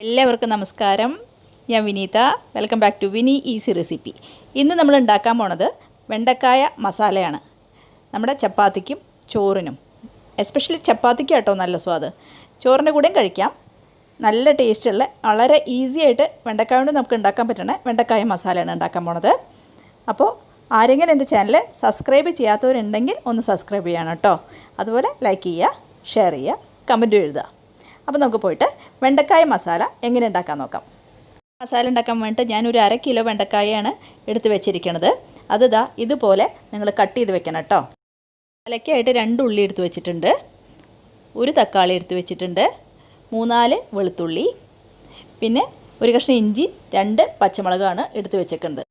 എല്ലാവർക്കും നമസ്കാരം. ഞാൻ Vineetha. Welcome back to Vini easy recipe. ഇന്ന് നമ്മൾ ഉണ്ടാക്കാൻ പോണത് വെണ്ടക്കായ മസാലയാണ്. നമ്മുടെ ചപ്പാത്തിക്കും ചോറിനും, എസ്പെഷ്യലി ചപ്പാത്തിക്ക് കേട്ടോ നല്ല സ്വാദ്, ചോറിൻ്റെ കൂടെയും കഴിക്കാം. നല്ല ടേസ്റ്റുള്ള, വളരെ ഈസി ആയിട്ട് വെണ്ടക്കായ കൊണ്ട് നമുക്ക് ഉണ്ടാക്കാൻ പറ്റണ വെണ്ടക്കായ മസാലയാണ് ഉണ്ടാക്കാൻ പോണത്. അപ്പോൾ ആരെങ്കിലും എൻ്റെ ചാനൽ സബ്സ്ക്രൈബ് ചെയ്യാത്തവരുണ്ടെങ്കിൽ ഒന്ന് സബ്സ്ക്രൈബ് ചെയ്യണം കേട്ടോ. അതുപോലെ ലൈക്ക് ചെയ്യുക, ഷെയർ ചെയ്യുക, കമൻറ്റും എഴുതുക. അപ്പോൾ നമുക്ക് പോയിട്ട് വെണ്ടക്കായ മസാല എങ്ങനെ ഉണ്ടാക്കാൻ നോക്കാം. മസാല ഉണ്ടാക്കാൻ വേണ്ടിയിട്ട് ഞാനൊരു 1/2 കിലോ വെണ്ടക്കായാണ് എടുത്ത് വെച്ചിരിക്കുന്നത്. അത് ഇതുപോലെ നിങ്ങൾ കട്ട് ചെയ്ത് വെക്കണം കേട്ടോ. മസാലയ്ക്കായിട്ട് 2 ഉള്ളി എടുത്ത് വെച്ചിട്ടുണ്ട്, 1 തക്കാളി എടുത്ത് വെച്ചിട്ടുണ്ട്, 3-4 വെളുത്തുള്ളി, പിന്നെ 1 കഷ്ണം ഇഞ്ചി, 2 പച്ചമുളകാണ് എടുത്ത് വെച്ചേക്കുന്നത്.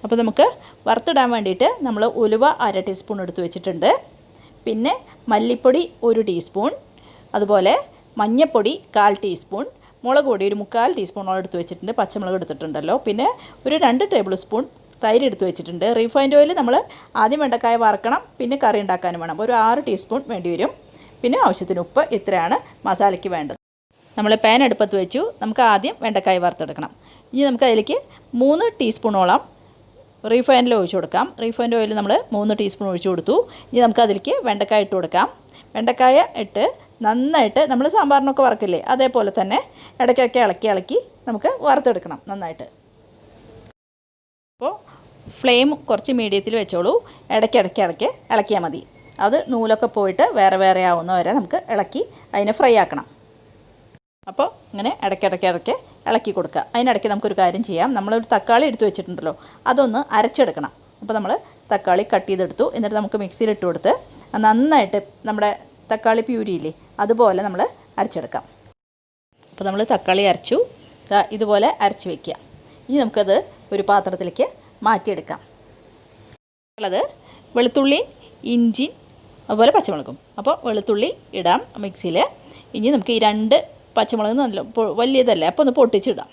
അപ്പോൾ നമുക്ക് വറുത്തിടാൻ വേണ്ടിയിട്ട് നമ്മൾ ഉലുവ 1/2 ടീസ്പൂൺ എടുത്ത് വെച്ചിട്ടുണ്ട്, പിന്നെ മല്ലിപ്പൊടി 1 ടീസ്പൂൺ, അതുപോലെ മഞ്ഞൾപ്പൊടി 1/4 ടീസ്പൂൺ, മുളക് പൊടി 1/4 ടീസ്പൂണോളം എടുത്ത് വെച്ചിട്ടുണ്ട്, പച്ചമുളക് എടുത്തിട്ടുണ്ടല്ലോ, പിന്നെ ഒരു 2 ടേബിൾ സ്പൂൺ തൈര് എടുത്ത് വെച്ചിട്ടുണ്ട്. റീഫൈൻഡ് ഓയിൽ നമ്മൾ ആദ്യം വെണ്ടക്കായ വറക്കണം, പിന്നെ കറി ഉണ്ടാക്കാനും വേണം. ഒരു 6 ടീസ്പൂൺ വേണ്ടി വരും. പിന്നെ ആവശ്യത്തിന് ഉപ്പ്. ഇത്രയാണ് മസാലയ്ക്ക് വേണ്ടത്. നമ്മൾ പാൻ അടുപ്പത്ത് വെച്ചു. നമുക്ക് ആദ്യം വെണ്ടക്കായ വറുത്തെടുക്കണം. ഇനി നമുക്ക് അതിലേക്ക് 3 ടീസ്പൂണോളം റീഫൈൻഡിൽ ഒഴിച്ചു കൊടുക്കാം. റീഫൈൻഡ് ഓയിൽ നമ്മൾ 3 ടീസ്പൂൺ ഒഴിച്ചു കൊടുത്തു. ഇനി നമുക്ക് അതിലേക്ക് വെണ്ടക്കായ ഇട്ട് കൊടുക്കാം. വെണ്ടക്കായ ഇട്ട് നന്നായിട്ട് നമ്മൾ സാമ്പാറിനൊക്കെ വറക്കില്ലേ, അതേപോലെ തന്നെ ഇടയ്ക്കൊക്കെ ഇളക്കി നമുക്ക് വറുത്തെടുക്കണം നന്നായിട്ട്. അപ്പോൾ ഫ്ലെയിം കുറച്ച് മീഡിയത്തിൽ വെച്ചോളൂ. ഇടയ്ക്ക് ഇളക്കിയാൽ മതി. അത് നൂലൊക്കെ പോയിട്ട് വേറെ ആവുന്ന വരെ നമുക്ക് ഇളക്കി അതിനെ ഫ്രൈ ആക്കണം. അപ്പോൾ ഇങ്ങനെ ഇടയ്ക്ക് ഇളക്കി കൊടുക്കുക. അതിനിടയ്ക്ക് നമുക്കൊരു കാര്യം ചെയ്യാം. നമ്മളൊരു തക്കാളി എടുത്ത് വെച്ചിട്ടുണ്ടല്ലോ, അതൊന്ന് അരച്ചെടുക്കണം. അപ്പോൾ നമ്മൾ തക്കാളി കട്ട് ചെയ്തെടുത്തു. എന്നിട്ട് നമുക്ക് മിക്സിയിൽ ഇട്ട് കൊടുത്ത് നന്നായിട്ട് നമ്മുടെ തക്കാളി പ്യൂരിയില്ലേ, അതുപോലെ നമ്മൾ അരച്ചെടുക്കാം. അപ്പോൾ നമ്മൾ തക്കാളി അരച്ചു, ഇതുപോലെ അരച്ച് വയ്ക്കുക. ഇനി നമുക്കത് ഒരു പാത്രത്തിലേക്ക് മാറ്റിയെടുക്കാം. ഉള്ളത് വെളുത്തുള്ളി, ഇഞ്ചി, അതുപോലെ പച്ചമുളകും. അപ്പോൾ വെളുത്തുള്ളി ഇടാം മിക്സിയിൽ. ഇനി നമുക്ക് ഈ 2 പച്ചമുളക് നല്ല വലിയതല്ലേ, അപ്പോൾ ഒന്ന് പൊട്ടിച്ചിടാം.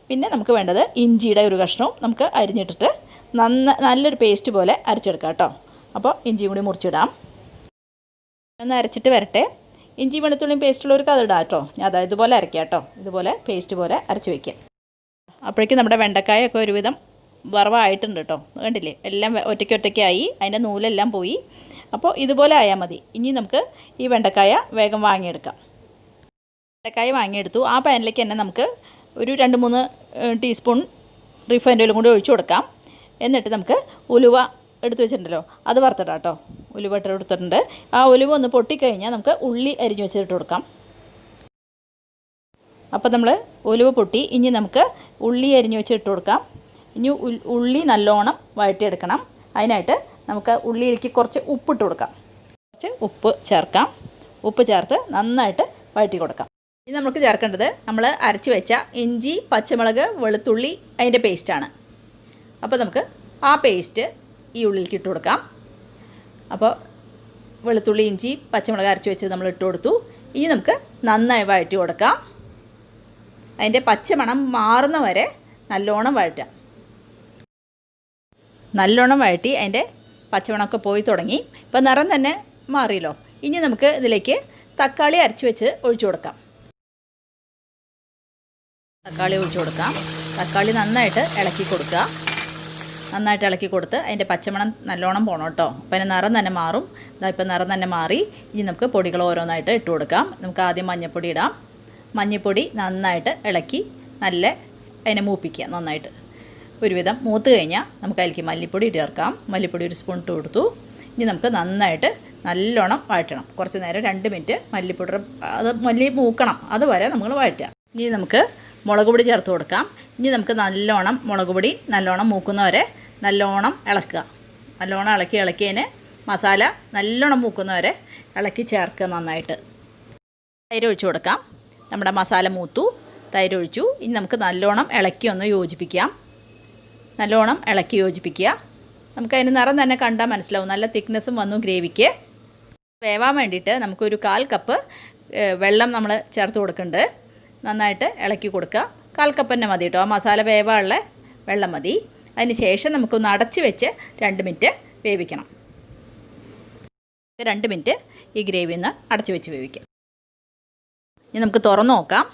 പിന്നെ നമുക്ക് വേണ്ടത് ഇഞ്ചിയുടെ ഒരു കഷ്ണവും നമുക്ക് അരിഞ്ഞിട്ടിട്ട് നല്ലൊരു പേസ്റ്റ് പോലെ അരച്ചെടുക്കാം കേട്ടോ. അപ്പോൾ ഇഞ്ചിയും കൂടി മുറിച്ചിടാം. ഒന്ന് അരച്ചിട്ട് വരട്ടെ. ഇഞ്ചി വെളുത്തുള്ളിയും പേസ്റ്റുള്ളവർക്ക് അത് ഇടാം കേട്ടോ. ഞാൻ ഇതുപോലെ അരയ്ക്കാം കേട്ടോ. ഇതുപോലെ പേസ്റ്റ് പോലെ അരച്ച് വയ്ക്കാം. അപ്പോഴേക്കും നമ്മുടെ വെണ്ടക്കായൊക്കെ ഒരുവിധം വറവായിട്ടുണ്ട് കേട്ടോ. കണ്ടില്ലേ, എല്ലാം ഒറ്റയ്ക്കായി, അതിൻ്റെ നൂലെല്ലാം പോയി. അപ്പോൾ ഇതുപോലെ ആയാൽ മതി. ഇനി നമുക്ക് ഈ വെണ്ടക്കായ വേഗം വാങ്ങിയെടുക്കാം. വെണ്ടക്കായ വാങ്ങിയെടുത്തു. ആ പാനിലേക്ക് തന്നെ നമുക്ക് ഒരു 2-3 ടീസ്പൂൺ റിഫൈൻഡ് ഓയിലും കൂടി ഒഴിച്ചു കൊടുക്കാം. എന്നിട്ട് നമുക്ക് ഉലുവ എടുത്ത് വെച്ചിട്ടുണ്ടല്ലോ, അത് വറുത്തിടാം കേട്ടോ. ഉലുവ എടുത്തിട്ടുണ്ട്. ആ ഉലുവ ഒന്ന് പൊട്ടിക്കഴിഞ്ഞാൽ നമുക്ക് ഉള്ളി അരിഞ്ഞ് വെച്ചിട്ട് കൊടുക്കാം. അപ്പോൾ നമ്മൾ ഉലുവ പൊട്ടി. ഇനി നമുക്ക് ഉള്ളി അരിഞ്ഞ് വെച്ചിട്ട് കൊടുക്കാം. ഇനി ഉള്ളി നല്ലോണം വഴറ്റിയെടുക്കണം. അതിനായിട്ട് നമുക്ക് ഉള്ളിയിലേക്ക് കുറച്ച് ഉപ്പിട്ട് കൊടുക്കാം. കുറച്ച് ഉപ്പ് ചേർക്കാം. ഉപ്പ് ചേർത്ത് നന്നായിട്ട് വഴറ്റി കൊടുക്കാം. ഇനി നമുക്ക് ചേർക്കേണ്ടത് നമ്മൾ അരച്ച് വെച്ച ഇഞ്ചി, പച്ചമുളക്, വെളുത്തുള്ളി, അതിൻ്റെ പേസ്റ്റാണ്. അപ്പോൾ നമുക്ക് ആ പേസ്റ്റ് ഈ ഉള്ളിലേക്ക് ഇട്ട് കൊടുക്കാം. അപ്പോൾ വെളുത്തുള്ളി, ഇഞ്ചി, പച്ചമുളക് അരച്ച് വെച്ച് നമ്മൾ ഇട്ട് കൊടുത്തു. ഇനി നമുക്ക് നന്നായി വഴറ്റി കൊടുക്കാം. അതിൻ്റെ പച്ചമണം മാറുന്ന വരെ നല്ലോണം വഴറ്റാം. നല്ലോണം വഴറ്റി അതിൻ്റെ പച്ചമണമൊക്കെ പോയി തുടങ്ങി. ഇപ്പോൾ നിറം തന്നെ മാറിയല്ലോ. ഇനി നമുക്ക് ഇതിലേക്ക് തക്കാളി അരച്ച് വെച്ച് ഒഴിച്ചു കൊടുക്കാം. തക്കാളി ഒഴിച്ചു കൊടുക്കാം. തക്കാളി നന്നായിട്ട് ഇളക്കി കൊടുക്കുക. നന്നായിട്ട് ഇളക്കി കൊടുത്ത് അതിൻ്റെ പച്ചമണം നല്ലോണം പോകണം കേട്ടോ. അപ്പോൾ അതിൻ്റെ നിറം തന്നെ മാറും. ഇപ്പോൾ നിറം തന്നെ മാറി. ഇനി നമുക്ക് പൊടികൾ ഓരോന്നായിട്ട് ഇട്ട് കൊടുക്കാം. നമുക്ക് ആദ്യം മഞ്ഞൾപ്പൊടി ഇടാം. മഞ്ഞൾപ്പൊടി നന്നായിട്ട് ഇളക്കി അതിനെ മൂപ്പിക്കുക നന്നായിട്ട്. ഒരുവിധം മൂത്ത് കഴിഞ്ഞാൽ നമുക്ക് അതിലേക്ക് മല്ലിപ്പൊടി ചേർക്കാം. മല്ലിപ്പൊടി 1 സ്പൂൺ ഇട്ട് കൊടുത്തു. ഇനി നമുക്ക് നന്നായിട്ട് നല്ലോണം വഴറ്റണം. കുറച്ച് നേരം 2 മിനിറ്റ് മല്ലി മൂക്കണം, അതുവരെ നമ്മൾ വഴറ്റുക. ഇനി നമുക്ക് മുളക് പൊടി ചേർത്ത് കൊടുക്കാം. ഇനി നമുക്ക് നല്ലോണം മുളക് പൊടി നല്ലോണം മൂക്കുന്നവരെ നല്ലോണം ഇളക്കുക. നല്ലോണം ഇളക്കിയതിന് മസാല നല്ലോണം മൂക്കുന്നവരെ ഇളക്കി ചേർക്കുക നന്നായിട്ട്. തൈര് ഒഴിച്ചു കൊടുക്കാം. നമ്മുടെ മസാല മൂത്തു, തൈര് ഒഴിച്ചു. ഇനി നമുക്ക് നല്ലോണം ഇളക്കി ഒന്ന് യോജിപ്പിക്കാം. നല്ലോണം ഇളക്കി യോജിപ്പിക്കുക. നമുക്കതിന് നിറം തന്നെ കണ്ടാൽ മനസ്സിലാവും. നല്ല തിക്നെസ്സും വന്നു ഗ്രേവിക്ക്. വേവാൻ വേണ്ടിയിട്ട് നമുക്കൊരു 1/4 കപ്പ് വെള്ളം നമ്മൾ ചേർത്ത് കൊടുക്കുന്നുണ്ട്. നന്നായിട്ട് ഇളക്കി കൊടുക്കുക. 1/4 കപ്പ് തന്നെ മതി കേട്ടോ. ആ മസാല വേവാനുള്ള വെള്ളം മതി. അതിന് ശേഷം നമുക്കൊന്ന് അടച്ച് വെച്ച് 2 മിനിറ്റ് വേവിക്കണം. 2 മിനിറ്റ് ഈ ഗ്രേവി ഒന്ന് അടച്ച് വെച്ച് വേവിക്കാം. ഇനി നമുക്ക് തുറന്ന് നോക്കാം.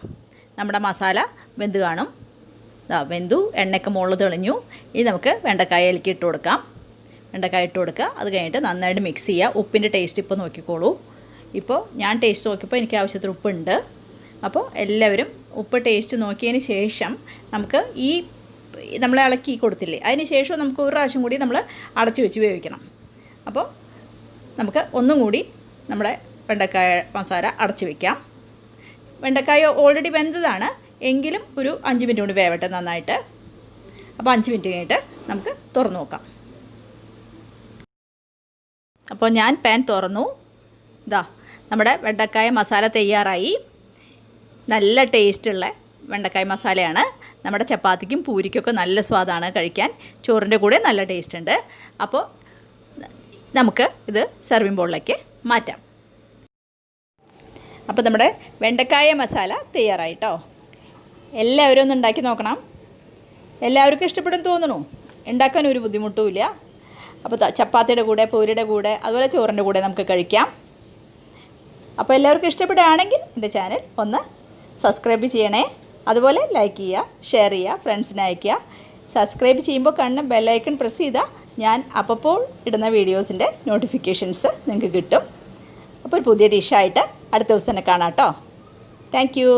നമ്മുടെ മസാല വെന്ത് കാണും. വെന്തു, എണ്ണയൊക്കെ മുകളിൽ തെളിഞ്ഞു. ഇനി നമുക്ക് വെണ്ടക്കായയിലേക്ക് ഇട്ട് കൊടുക്കാം. വെണ്ടക്കായ ഇട്ട് കൊടുക്കുക. അത് കഴിഞ്ഞിട്ട് നന്നായിട്ട് മിക്സ് ചെയ്യുക. ഉപ്പിൻ്റെ ടേസ്റ്റ് ഇപ്പോൾ നോക്കിക്കോളൂ. ഇപ്പോൾ ഞാൻ ടേസ്റ്റ് നോക്കിയപ്പോൾ എനിക്ക് ആവശ്യത്തിന് ഉപ്പുണ്ട്. അപ്പോൾ എല്ലാവരും ഉപ്പ് ടേസ്റ്റ് നോക്കിയതിന് ശേഷം നമുക്ക് നമ്മൾ ഇളക്കി കൊടുത്തില്ലേ, അതിന് ശേഷം നമുക്ക് ഒരു പ്രാവശ്യം കൂടി നമ്മൾ അടച്ച് വെച്ച് വേവിക്കണം. അപ്പോൾ നമുക്ക് ഒന്നും കൂടി നമ്മുടെ വെണ്ടക്കായ മസാല അടച്ച് വയ്ക്കാം. വെണ്ടക്കായ ഓൾറെഡി വെന്തതാണ്, എങ്കിലും ഒരു 5 മിനിറ്റ് കൂടി വേവട്ടെ നന്നായിട്ട്. അപ്പോൾ 5 മിനിറ്റ് കഴിഞ്ഞിട്ട് നമുക്ക് തുറന്ന് നോക്കാം. അപ്പോൾ ഞാൻ പാൻ തുറന്നു. നമ്മുടെ വെണ്ടക്കായ മസാല തയ്യാറായി. നല്ല ടേസ്റ്റുള്ള വെണ്ടക്കായ മസാലയാണ്. നമ്മുടെ ചപ്പാത്തിക്കും പൂരിക്കൊക്കെ നല്ല സ്വാദാണ് കഴിക്കാൻ. ചോറിൻ്റെ കൂടെ നല്ല ടേസ്റ്റ് ഉണ്ട്. അപ്പോൾ നമുക്ക് ഇത് സെർവിങ് ബോളിലേക്ക് മാറ്റാം. അപ്പോൾ നമ്മുടെ വെണ്ടക്കായ മസാല തയ്യാറായിട്ടോ. എല്ലാവരും ഒന്ന് ഉണ്ടാക്കി നോക്കണം. എല്ലാവർക്കും ഇഷ്ടപ്പെടും തോന്നുന്നു. ഉണ്ടാക്കാൻ ഒരു ബുദ്ധിമുട്ടുമില്ല. അപ്പോൾ ചപ്പാത്തിയുടെ കൂടെ, പൂരിയുടെ കൂടെ, അതുപോലെ ചോറിൻ്റെ കൂടെ നമുക്ക് കഴിക്കാം. അപ്പോൾ എല്ലാവർക്കും ഇഷ്ടപ്പെടുകയാണെങ്കിൽ എൻ്റെ ചാനൽ ഒന്ന് സബ്സ്ക്രൈബ് ചെയ്യണേ. അതുപോലെ ലൈക്ക് ചെയ്യുക, ഷെയർ ചെയ്യുക, ഫ്രണ്ട്സിന് അയയ്ക്കുക. സബ്സ്ക്രൈബ് ചെയ്യുമ്പോൾ കാണുന്ന ബെല്ലൈക്കൺ പ്രസ് ചെയ്താൽ ഞാൻ അപ്പോൾ ഇടുന്ന വീഡിയോസിൻ്റെ നോട്ടിഫിക്കേഷൻസ് നിങ്ങൾക്ക് കിട്ടും. അപ്പോൾ ഒരു പുതിയ ഡിഷായിട്ട് അടുത്ത ദിവസം തന്നെ കാണാം കേട്ടോ. Thank you.